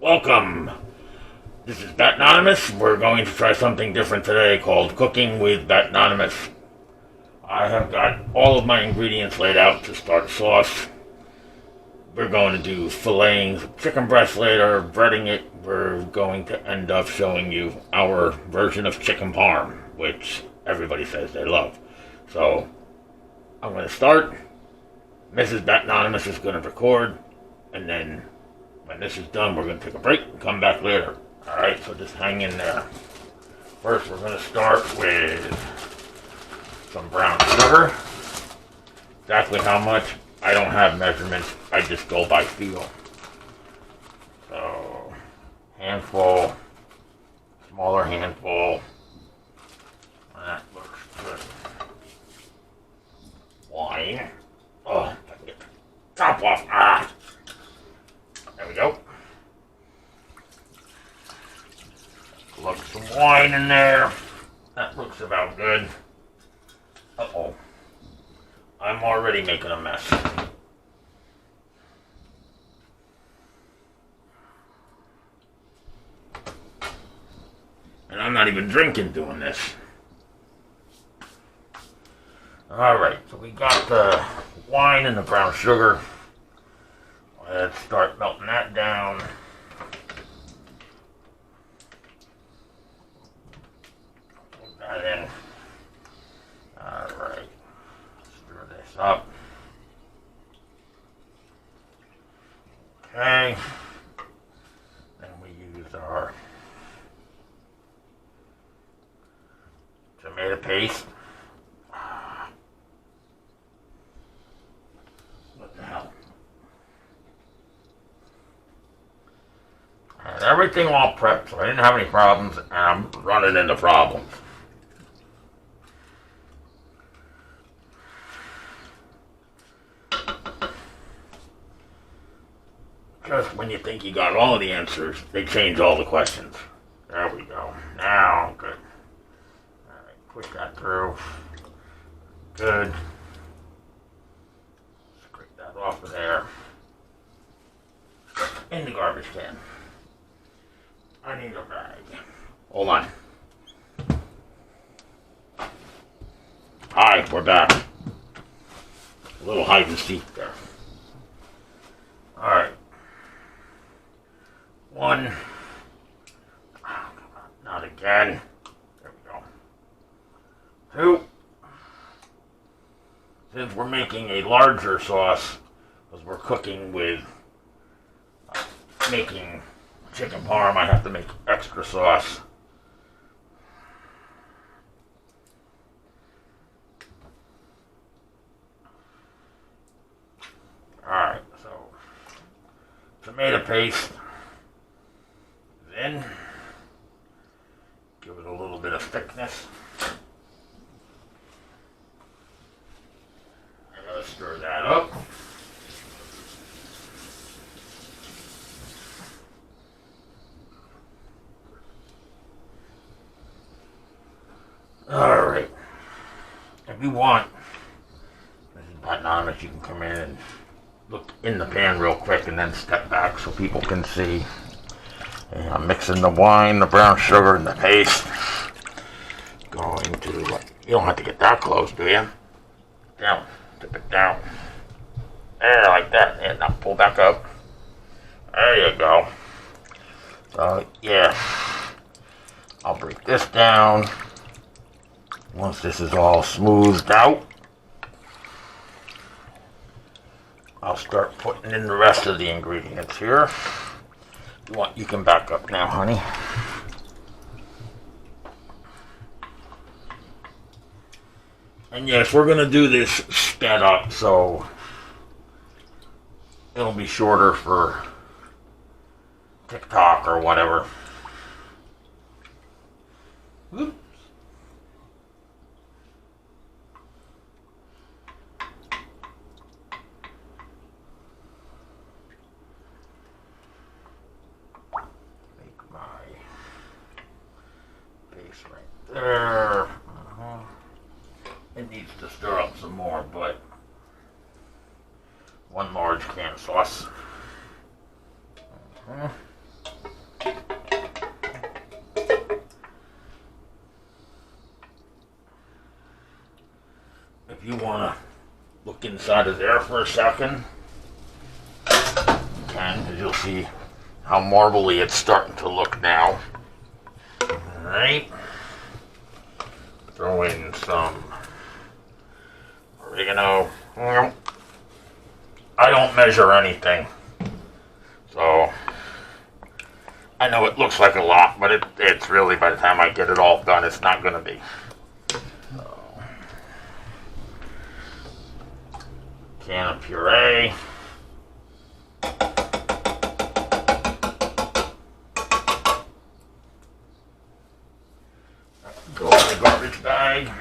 Welcome. This is Bat-nonymous. We're going to try something different today called Cooking with Bat-nonymous. I have got all of my ingredients laid out to start a sauce. We're going to do filleting chicken breast later, breading it. We're going to end up showing you our version of chicken parm, which everybody says they love. So, I'm going to start. Mrs. Batnonymous is going to record, and then when this is done, we're going to take a break and come back later. Alright, so just hang in there. First, we're going to start with some brown sugar. Exactly how much? I don't have measurements. I just go by feel. So, handful, smaller handful. That looks good. Wine. Oh, if I can get the top off. Ah! There we go. Plug some wine in there. That looks about good. Uh-oh. I'm already making a mess. And I'm not even drinking doing this. Alright, so we got the wine and the brown sugar. Let's start melting that down. Put that in. Alright. Stir this up. Okay. Then we use our tomato paste. What the hell? And everything all prepped, so I didn't have any problems, and I'm running into problems. Just when you think you got all of the answers, they change all the questions. There we go. Now, good. Alright, push that through. Good. Scrape that off of there. In the garbage can. I need a bag. Hold on. Hi, we're back. A little hide and seek there. Alright. One. Oh, come on. Not again. There we go. Two. Since we're making a larger sauce, because we're cooking with making chicken parm, I have to make extra sauce. Alright, so tomato paste is in. Give it a little bit of thickness. I'm going to stir that up. Alright. If you want, this is Batnonymous, you can come in and look in the pan real quick and then step back so people can see. And I'm mixing the wine, the brown sugar, and the paste. Going to, you don't have to get that close, do you? Down, tip it down. There, like that. And now pull back up. There you go. So, yeah. I'll break this down. Once this is all smoothed out, I'll start putting in the rest of the ingredients here. If you want, you can back up now, honey. And yes, we're going to do this sped up, so it'll be shorter for TikTok or whatever. Whoop. There. It needs to stir up some more, but one large can of sauce. cook inside of there for a second. Because you'll see how marbly it's starting to look now. Alright. Throw in some oregano. I don't measure anything. So, I know it looks like a lot, but it's really, by the time I get it all done, it's not going to be. So, can of puree. Go in the garbage bag.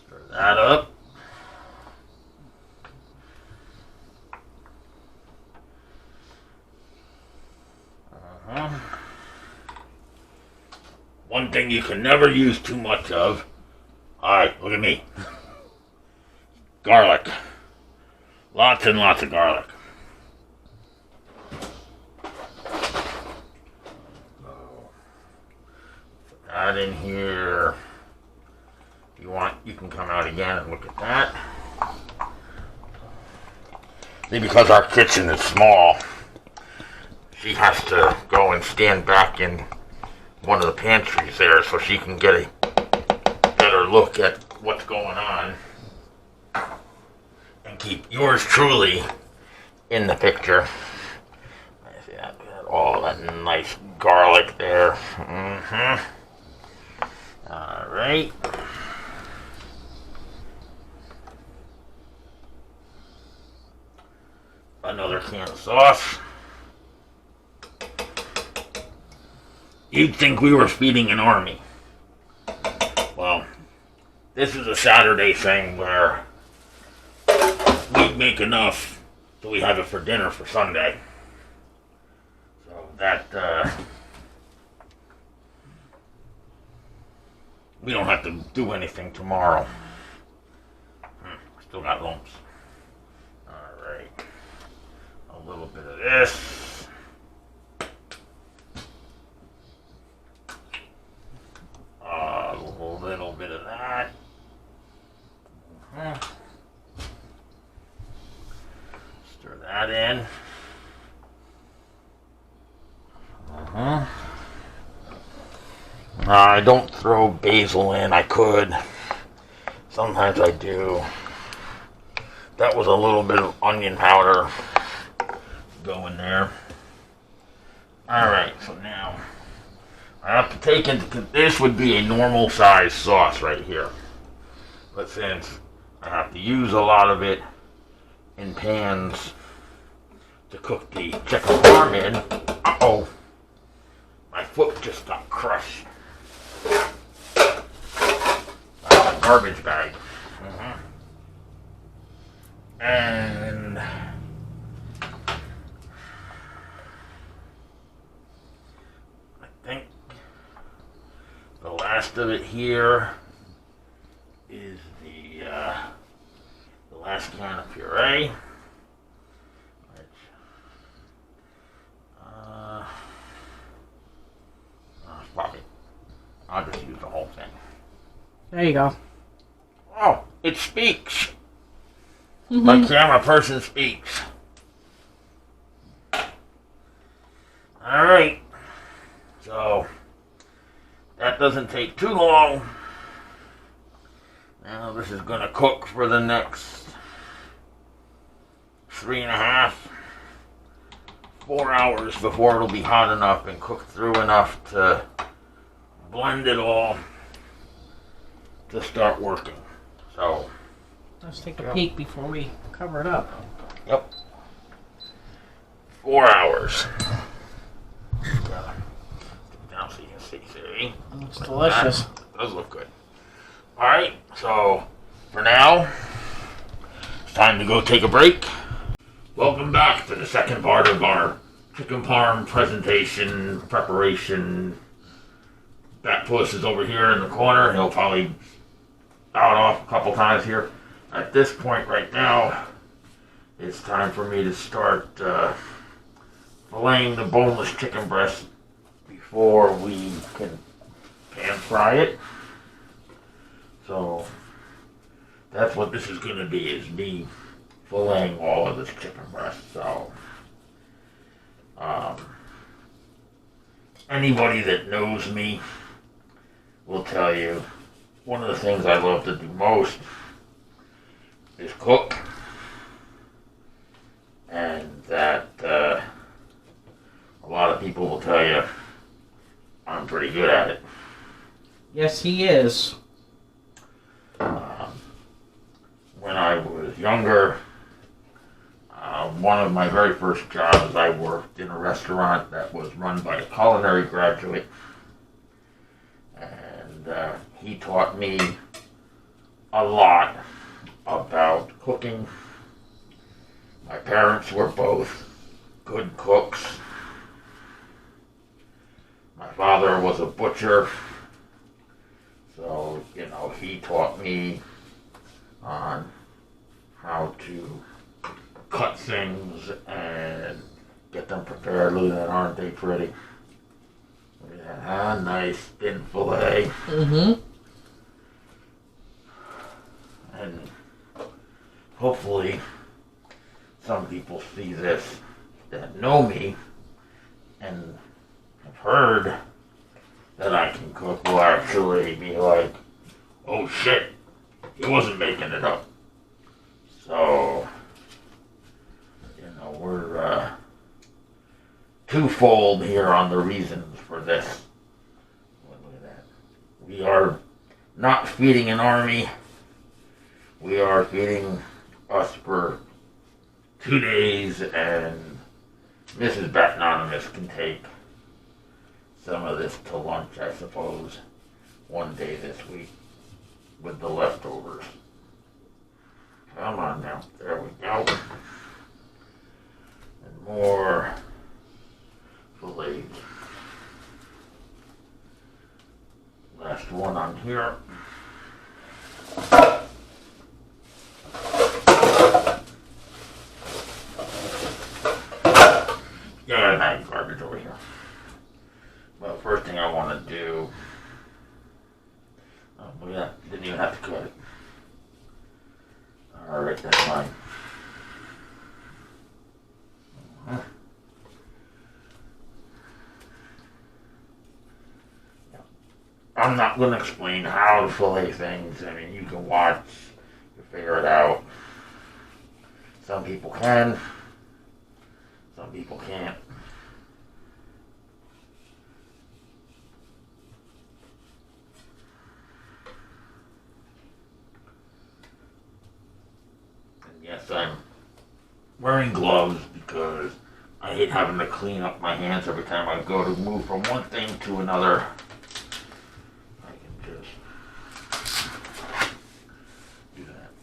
Stir that up. One thing you can never use too much of. Alright, look at me. Garlic. Lots and lots of garlic. Put that in here. If you want, you can come out again and look at that. See, because our kitchen is small, she has to go and stand back in one of the pantries there so she can get a better look at what's going on and keep yours truly in the picture. See that? All that nice garlic there. Alright. Another can of sauce. You'd think we were feeding an army. Well, this is a Saturday thing where we make enough so we have it for dinner for Sunday. So that, we don't have to do anything tomorrow. Still got lumps. Alright. A little bit of this. A little bit of that. Stir that in. I don't throw basil in. I could. Sometimes I do. That was a little bit of onion powder. Go in there. Alright, so now I have to take into, this would be a normal size sauce right here. But since I have to use a lot of it in pans to cook the chicken parm in, uh-oh, my foot just got crushed. That's a garbage bag. And I think the last of it here is the last can of puree. Fuck it. I'll just use the whole thing. There you go. Oh, it speaks. My camera person speaks. Alright. So, that doesn't take too long. Now this is going to cook for the next 3.5, 4 hours before it'll be hot enough and cooked through enough to blend it all to start working. So, let's take a peek before we cover it up. Yep. 4 hours. Down so you can see. See? Looks delicious. That does look good. Alright, so for now, it's time to go take a break. Welcome back to the second part of our chicken parm presentation, preparation. That puss is over here in the corner. He'll probably bow off a couple times here. At this point right now, it's time for me to start filleting the boneless chicken breast before we can pan fry it. So that's what this is going to be, is me filleting all of this chicken breast. So, anybody that knows me will tell you one of the things I love to do most is cook, and that a lot of people will tell you I'm pretty good at it. Yes, he is. When I was younger, one of my very first jobs, I worked in a restaurant that was run by a culinary graduate, and he taught me a lot about cooking. My parents were both good cooks. My father was a butcher, so, he taught me on how to cut things and get them prepared. Look at that, aren't they pretty? Look at that, nice thin fillet. Mm-hmm. And hopefully some people see this that know me and have heard that I can cook will actually be like, oh shit, he wasn't making it up. So, we're twofold here on the reasons for this. Look at that. We are not feeding an army. We are feeding us for 2 days, and Mrs. Batnonymous can take some of this to lunch, I suppose, one day this week with the leftovers. Come on now. There we go. And more fillets. Last one on here. Yeah, nice garbage over here. Well, first thing I want to do. Oh, look at that. Didn't even have to cut it. Alright, that's fine. I'm not going to explain how to fillet things. I mean, you can watch, you figure it out. Some people can, some people can't. And yes, I'm wearing gloves because I hate having to clean up my hands every time I go to move from one thing to another.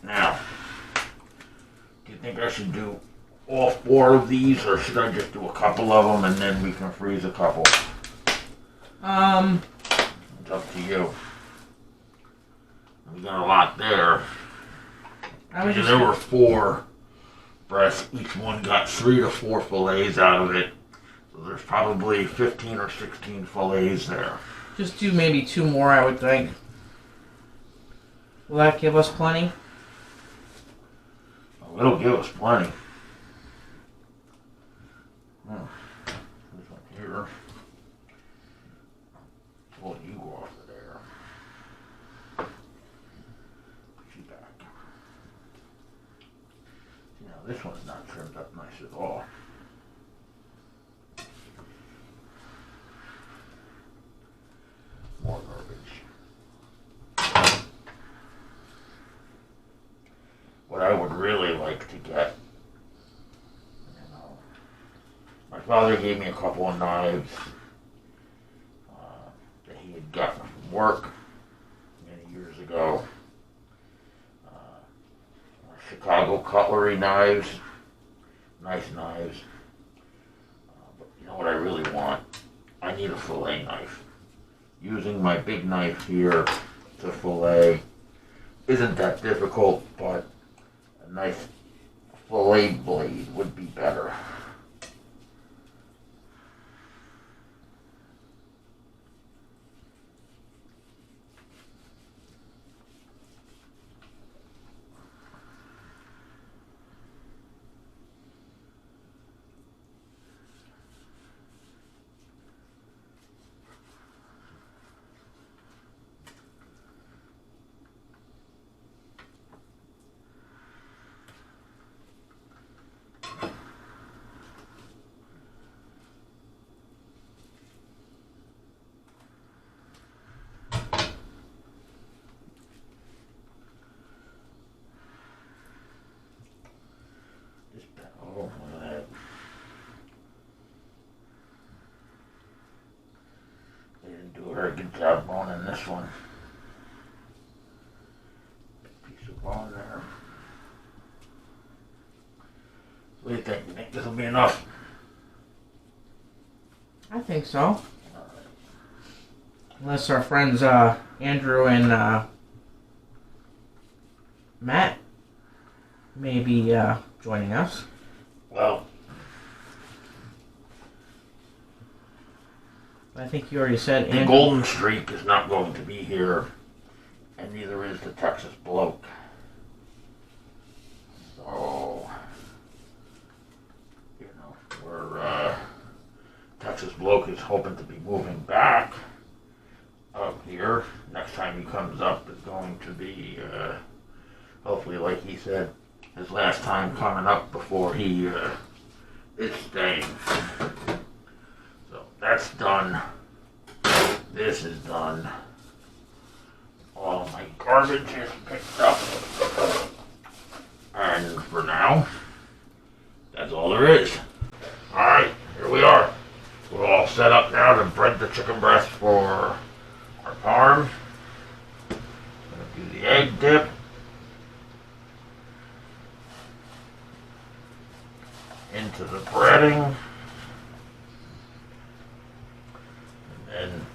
Now, do you think I should do all 4 of these, or should I just do a couple of them and then we can freeze a couple? It's up to you. We got a lot there. There were 4 breasts. Each one got 3 to 4 fillets out of it. So there's probably 15 or 16 fillets there. Just do maybe 2 more, I would think. Will that give us plenty? It'll give us plenty. This one here. Pull you off of there. Put you back. Now this one's not trimmed up nice at all. More garbage. What I would really like to get, my father gave me a couple of knives that he had gotten from work many years ago. Chicago cutlery knives, nice knives. But you know what I really want? I need a fillet knife. Using my big knife here to fillet isn't that difficult, but a nice fillet blade would be better. good job boning this one. Piece of bone there. What do you think? You think this will be enough? I think so. Unless our friends Andrew and Matt may be joining us. Well, I think you already said the Andrew. Golden Streak is not going to be here, and neither is the Texas Bloke. So, you know, we're, Texas Bloke is hoping to be moving back up here. Next time he comes up is going to be, hopefully, like he said, his last time coming up before he is staying. So that's done. This is done. All my garbage is picked up. And for now, that's all there is. Alright, here we are. We're all set up now to bread the chicken breast for our parm. Gonna do the egg dip. Into the breading. And then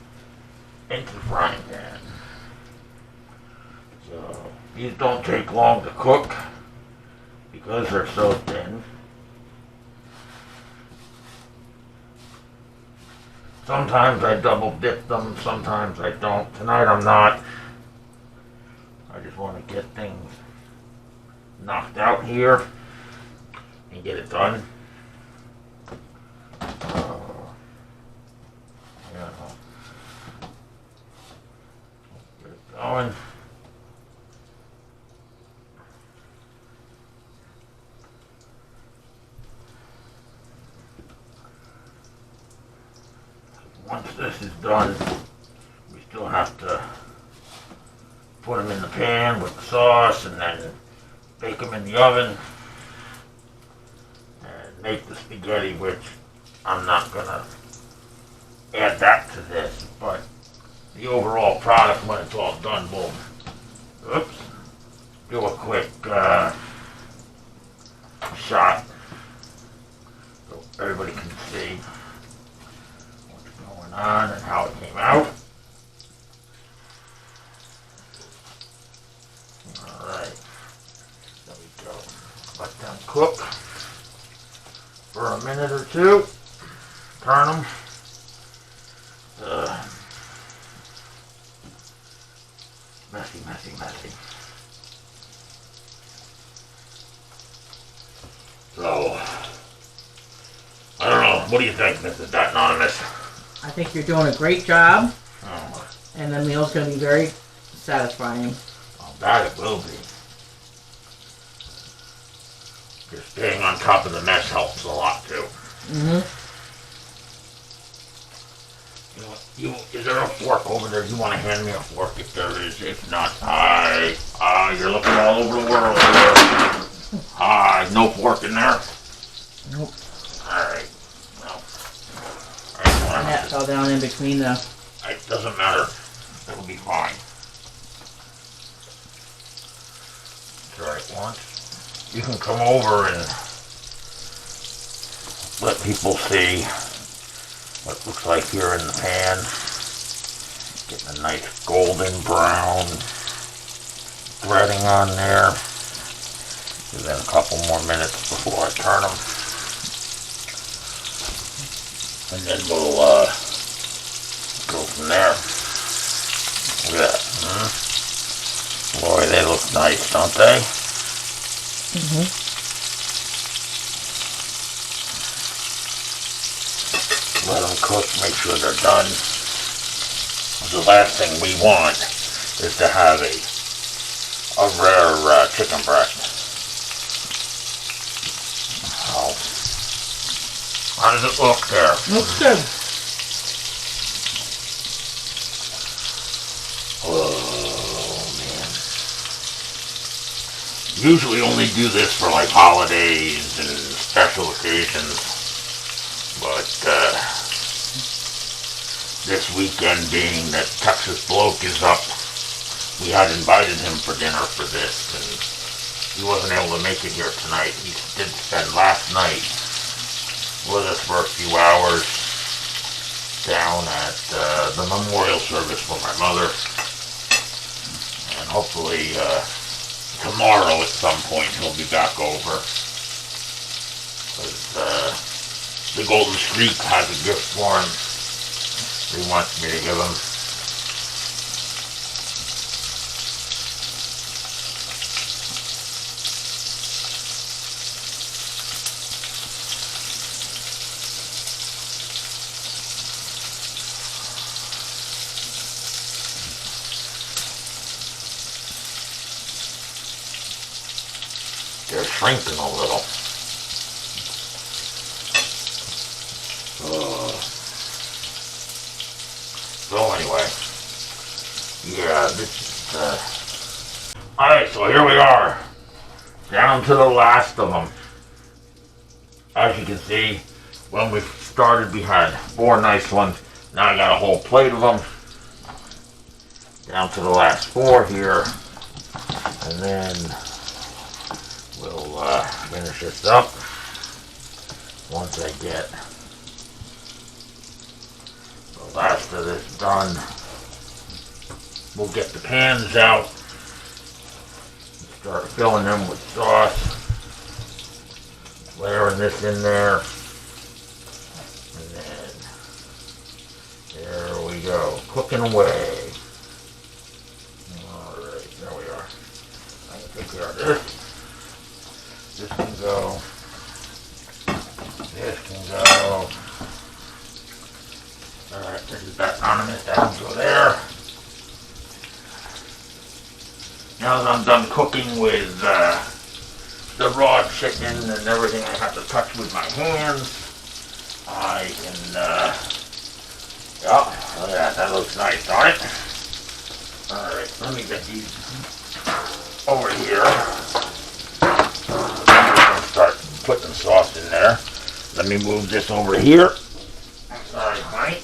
into the frying pan. So these don't take long to cook because they're so thin. Sometimes I double dip them, sometimes I don't. Tonight I'm not. I just want to get things knocked out here and get it done. Yeah. Get it going. Once this is done, we still have to put them in the pan with the sauce and then bake them in the oven and make the spaghetti, which I'm not gonna add that to this, but the overall product when it's all done will, oops, do a quick shot so everybody can see on and how it came out. Alright, there we go. Let them cook for a minute or two. Turn them. Messy, messy, messy. So, I don't know. What do you think, Mrs. Bat-nonymous? I think you're doing a great job, Oh, and the meal's going to be very satisfying. well, that it will be. Just staying on top of the mess helps a lot too. Mm-hmm. You know, is there a fork over there? You want to hand me a fork if there is? If not, you're looking all over the world here. No fork in there? Nope. Alright, well. And that fell down in between the... It doesn't matter. It'll be fine. Try it once. You can come over and let people see what it looks like here in the pan. Getting a nice golden brown breading on there. And then a couple more minutes before I turn them. And then we'll go from there. Look at that. Boy, they look nice, don't they? Mm-hmm. Let them cook, make sure they're done. The last thing we want is to have a rare chicken breast. So, how does it look there? Looks good. Oh, man. Usually only do this for like holidays and special occasions. But This weekend being that Texas Bloke is up, we had invited him for dinner for this, and he wasn't able to make it here tonight. He did spend last night with us for a few hours down at the memorial service for my mother, and hopefully tomorrow at some point he'll be back over. The Golden Streak has a gift for him he wants me to give him. They're shrinking a little. So anyway, yeah, this is, alright, so here we are, down to the last of them. As you can see, when we started we had 4 nice ones, now I got a whole plate of them. Down to the last 4 here, and then we'll finish this up once I get the last of this done. We'll get the pans out, start filling them with sauce, layering this in there, and then there we go, cooking away. Alright, there we are. I can take care of this. This can go. This can go. Alright, this is Bat-nonymous. That can go there. Now that I'm done cooking with the raw chicken and everything I have to touch with my hands, I can, oh, look at that. That looks nice, don't it? Alright, let me get these over here. Start putting sauce in there. Let me move this over here. Sorry, honey.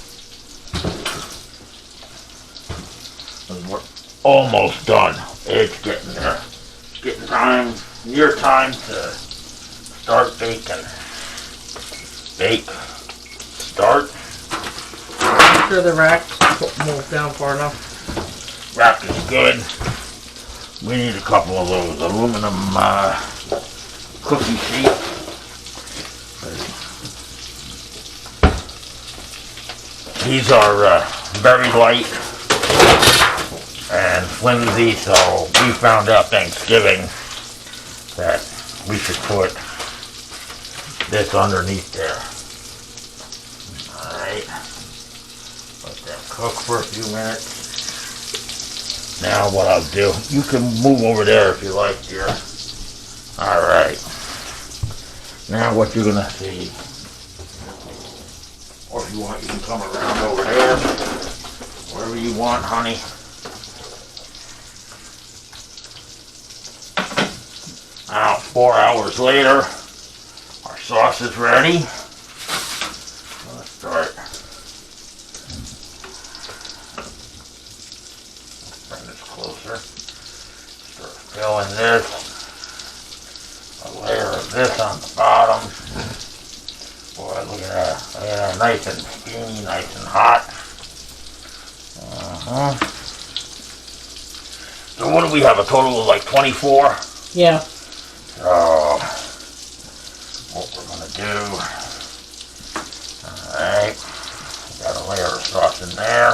We're almost done. It's getting there. It's getting time, near time to start baking. Bake. Start. Make sure the rack moves down far enough. Rack is good. We need a couple of those aluminum cookie sheets. These are very light and flimsy, so we found out Thanksgiving that we should put this underneath there. Alright. Let them cook for a few minutes. Now what I'll do, you can move over there if you like, dear. Alright. Now what you're gonna see, or if you want, you can come around over there, wherever you want, honey. Now, 4 hours later, our sauce is ready. Let's start. Bring this closer. Start filling this. A layer of this on the bottom. Boy, look at that. Look at that. Nice and steamy, nice and hot. So what do we have? A total of like 24? Yeah. So, what we're going to do, alright, got a layer of sauce in there.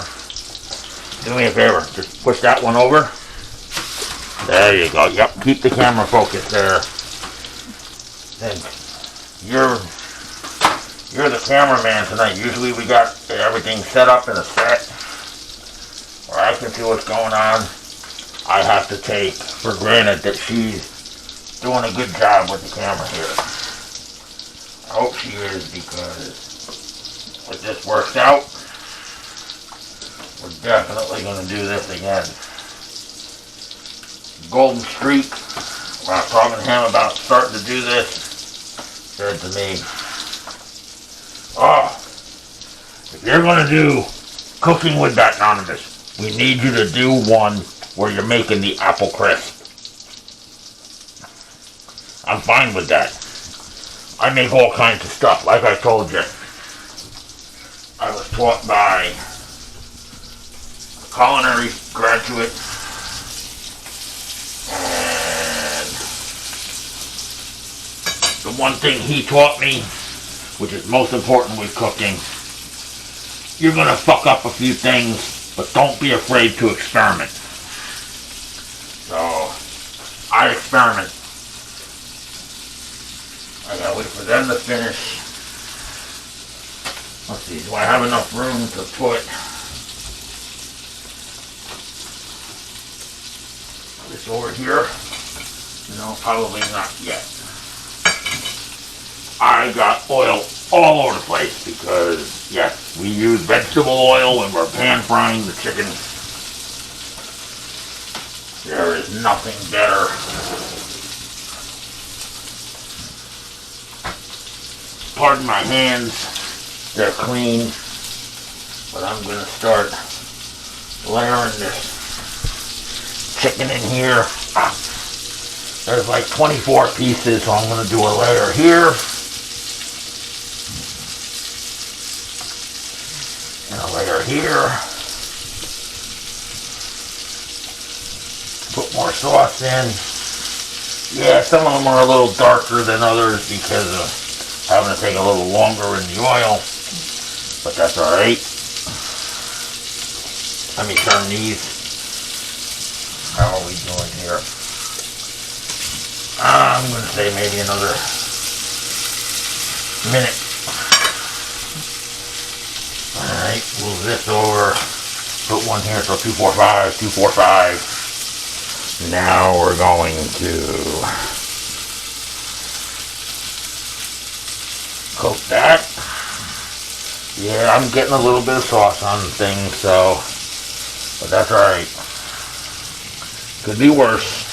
Do me a favor, just push that one over. There you go, yep, keep the camera focused there. Then, you're the cameraman tonight. Usually we got everything set up in a set where I can see what's going on. I have to take for granted that she's doing a good job with the camera here. I hope she is, because if this works out, we're definitely going to do this again. Golden Streak, when I was talking to him about starting to do this, said to me, oh, if you're going to do Cooking with Bat-nonymous. We need you to do one where you're making the apple crisp. I'm fine with that. I make all kinds of stuff, like I told you. I was taught by a culinary graduate, and the one thing he taught me, which is most important with cooking, you're gonna fuck up a few things, but don't be afraid to experiment. So, I experiment. I gotta wait for them to finish. Let's see, do I have enough room to put this over here? No, probably not yet. I got oil all over the place because, yes, we use vegetable oil when we're pan frying the chicken. There is nothing better. Pardon my hands, they're clean, but I'm going to start layering this chicken in here. There's like 24 pieces, so I'm going to do a layer here, and a layer here. Put more sauce in. Yeah, some of them are a little darker than others because of having to take a little longer in the oil, but that's alright. Let me turn these. How are we doing here? I'm going to say maybe another minute. Alright, move this over. Put one here, so 245, 245. Now we're going to coat that. Yeah, I'm getting a little bit of sauce on things, so, but that's alright. Could be worse.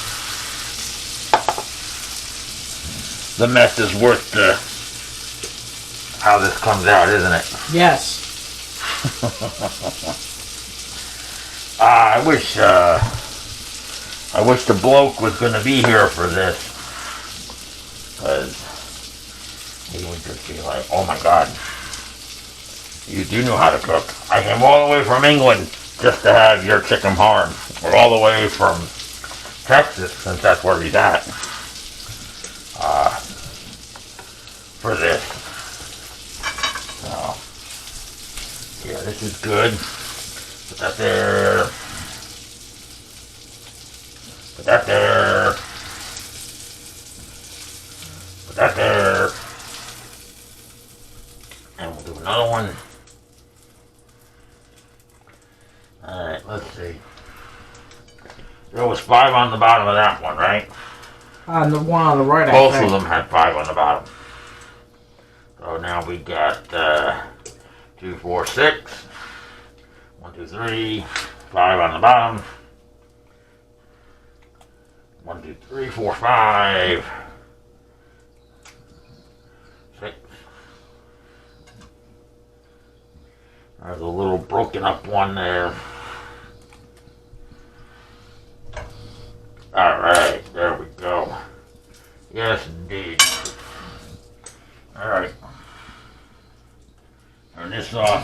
The mess is worth how this comes out, isn't it? Yes. I wish the bloke was going to be here for this, because he would just be like, oh my God, you do know how to cook. I came all the way from England just to have your chicken parm, or all the way from Texas, since that's where he's at, for this. So, yeah, this is good. Put that there. Put that there. Put that there. And we'll do another one. Alright, let's see. There was 5 on the bottom of that one, right? On the one on the right, Both I think. of them had 5 on the bottom. So now we got 2, 4, 6. 1, 2, 3. 5 on the bottom. 1, 2, 3, 4, 5. 6. There's a little broken up one there. Alright, there we go. Yes, indeed. Alright. Turn this off.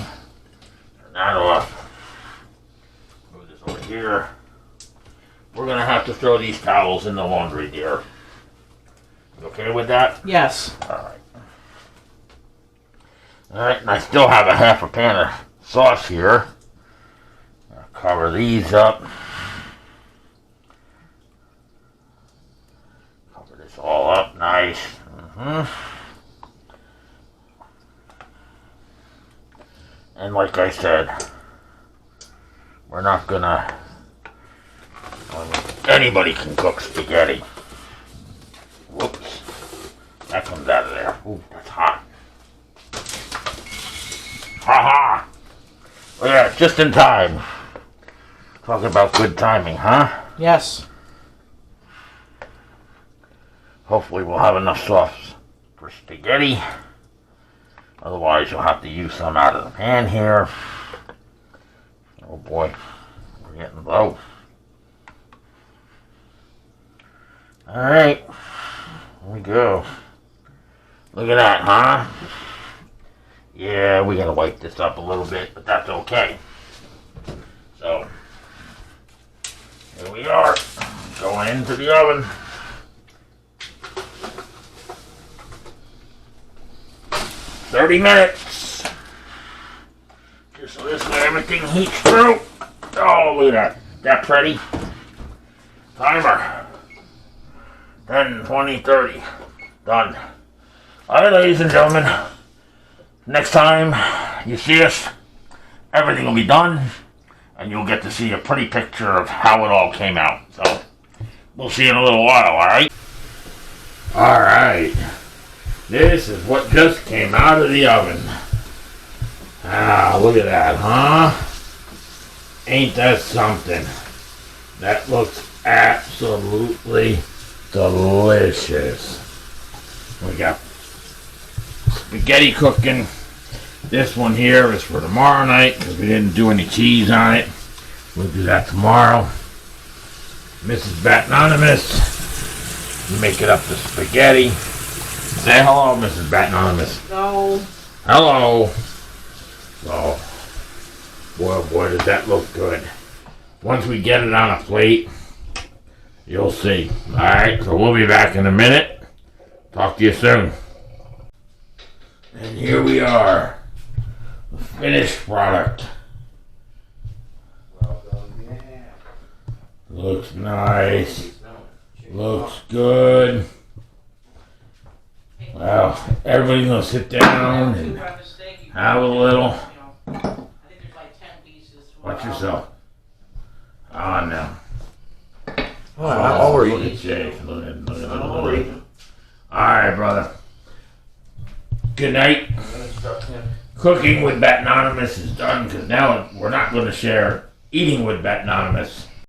Turn that off. Move this over here. We're going to have to throw these towels in the laundry, dear. You okay with that? Yes. Alright. Alright, and I still have a half a pan of sauce here. I'll cover these up. Cover this all up nice. And like I said, we're not gonna... anybody can cook spaghetti. Whoops. That comes out of there. Ooh, that's hot. Ha ha! Well, yeah, just in time. Talking about good timing, huh? Yes. Hopefully we'll have enough sauce for spaghetti. Otherwise you'll have to use some out of the pan here. boy, we're getting low. Alright, here we go. Look at that, huh? Yeah, we gotta wipe this up a little bit, but that's okay. So, here we are, going into the oven. 30 minutes. Just so this way everything heats through. Oh, look at that. That pretty? Timer. 10, 20, 30. Done. Alright, ladies and gentlemen. Next time you see us, everything will be done. And you'll get to see a pretty picture of how it all came out. So, we'll see you in a little while, alright? Alright. This is what just came out of the oven. Ah, look at that, huh? Ain't that something? That looks absolutely delicious. We got spaghetti cooking. This one here is for tomorrow night because we didn't do any cheese on it. We'll do that tomorrow. Mrs. Bat-nonymous, make it up to spaghetti. Say hello, Mrs. Batnonymous. No. Hello. Oh, boy, oh boy, does that look good. Once we get it on a plate, you'll see. Alright, so we'll be back in a minute. Talk to you soon. And here we are. The finished product. Looks nice. Looks good. Well, everybody's gonna sit down and have a little. Watch yourself. Oh no. I'll Look at Jay. Look at Alright, brother. Good night. Cooking with Bat-nonymous is done because now we're not going to share eating with Bat-nonymous.